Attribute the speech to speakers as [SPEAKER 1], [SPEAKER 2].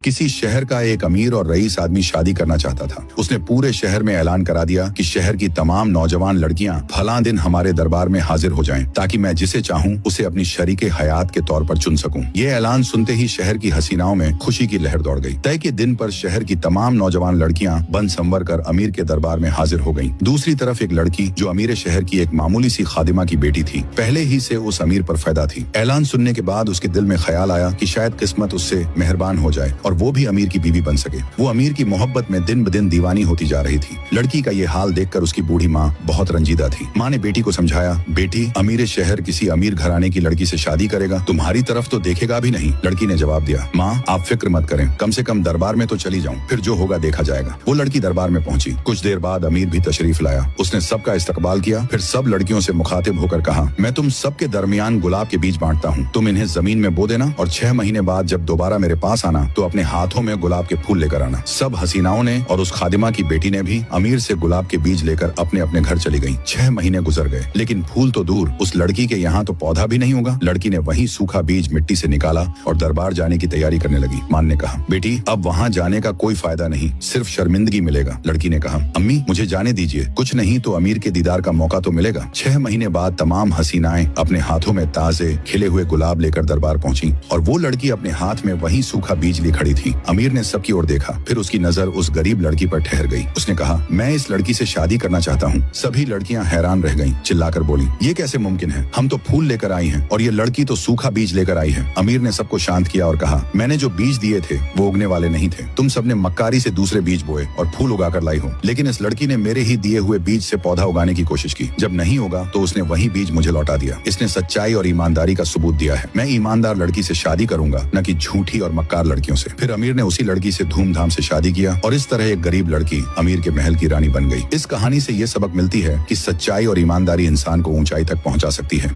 [SPEAKER 1] किसी शहर का एक अमीर और रईस आदमी शादी करना चाहता था। उसने पूरे शहर में ऐलान करा दिया कि शहर की तमाम नौजवान लड़कियां फलां दिन हमारे दरबार में हाजिर हो जाएं, ताकि मैं जिसे चाहूं उसे अपनी शरीके हयात के तौर पर चुन सकूं। ये ऐलान सुनते ही शहर की हसीनाओं में खुशी की लहर दौड़ गई। तय के दिन पर शहर की तमाम नौजवान लड़कियां बन संवर कर अमीर के दरबार में हाजिर हो गयी। दूसरी तरफ एक लड़की जो अमीर शहर की एक मामूली सी खादिमा की बेटी थी, पहले ही से उस अमीर पर फायदा थी। ऐलान सुनने के बाद उसके दिल में ख्याल आया कि शायद किस्मत उससे मेहरबान हो जाए और वो भी अमीर की बीवी बन सके। वो अमीर की मोहब्बत में दिन ब दिन दीवानी होती जा रही थी। लड़की का ये हाल देखकर उसकी बूढ़ी माँ बहुत रंजीदा थी। माँ ने बेटी को समझाया, बेटी, अमीर शहर किसी अमीर घराने की लड़की से शादी करेगा, तुम्हारी तरफ तो देखेगा भी नहीं। लड़की ने जवाब दिया, माँ आप फिक्र मत करें, कम से कम दरबार में तो चली जाऊँ, फिर जो होगा देखा जाएगा। वो लड़की दरबार में पहुंची। कुछ देर बाद अमीर भी तशरीफ लाया। उसने सबका इस्तकबाल किया, फिर सब लड़कियों से मुखातिब होकर कहा, मैं तुम सबके दरमियान गुलाब के बीज बांटता हूँ, तुम इन्हें जमीन में बो देना और 6 महीने बाद जब दोबारा मेरे पास आना तो अपने हाथों में गुलाब के फूल लेकर आना। सब हसीनाओं ने और उस खादिमा की बेटी ने भी अमीर से गुलाब के बीज लेकर अपने अपने घर चली गईं। 6 महीने गुजर गए, लेकिन फूल तो दूर, उस लड़की के यहाँ तो पौधा भी नहीं होगा। लड़की ने वही सूखा बीज मिट्टी से निकाला और दरबार जाने की तैयारी करने लगी। मान ने कहा, बेटी अब वहाँ जाने का कोई फायदा नहीं, सिर्फ शर्मिंदगी मिलेगा। लड़की ने कहा, अम्मी मुझे जाने दीजिए, कुछ नहीं तो अमीर के दीदार का मौका तो मिलेगा। 6 महीने बाद तमाम हसीनाएं अपने हाथों में ताजे खिले हुए गुलाब लेकर दरबार पहुंची और वो लड़की अपने हाथ में वही सूखा बीज लिए खड़ी थी। अमीर ने सबकी ओर देखा, फिर उसकी नजर उस गरीब लड़की पर ठहर गई। उसने कहा, मैं इस लड़की से शादी करना चाहता हूँ। सभी लड़कियां हैरान रह गईं, चिल्लाकर बोली, ये कैसे मुमकिन है? हम तो फूल लेकर आई हैं और ये लड़की तो सूखा बीज लेकर आई है। अमीर ने सबको शांत किया और कहा, मैंने जो बीज दिए थे वो उगने वाले नहीं थे। तुम सबने मक्कारी से दूसरे बीज बोए और फूल उगाकर लाई हो, लेकिन इस लड़की ने मेरे ही दिए हुए बीज से पौधा उगाने की कोशिश की। जब नहीं होगा तो उसने वही बीज मुझे लौटा दिया। इसने सच्चाई और ईमानदारी का सबूत दिया है। मैं ईमानदार लड़की से शादी करूंगा, न कि झूठी और मक्कार लड़कियों से। फिर अमीर ने उसी लड़की से धूमधाम से शादी किया और इस तरह एक गरीब लड़की अमीर के महल की रानी बन गई। इस कहानी से ये सबक मिलती है कि सच्चाई और ईमानदारी इंसान को ऊंचाई तक पहुंचा सकती है।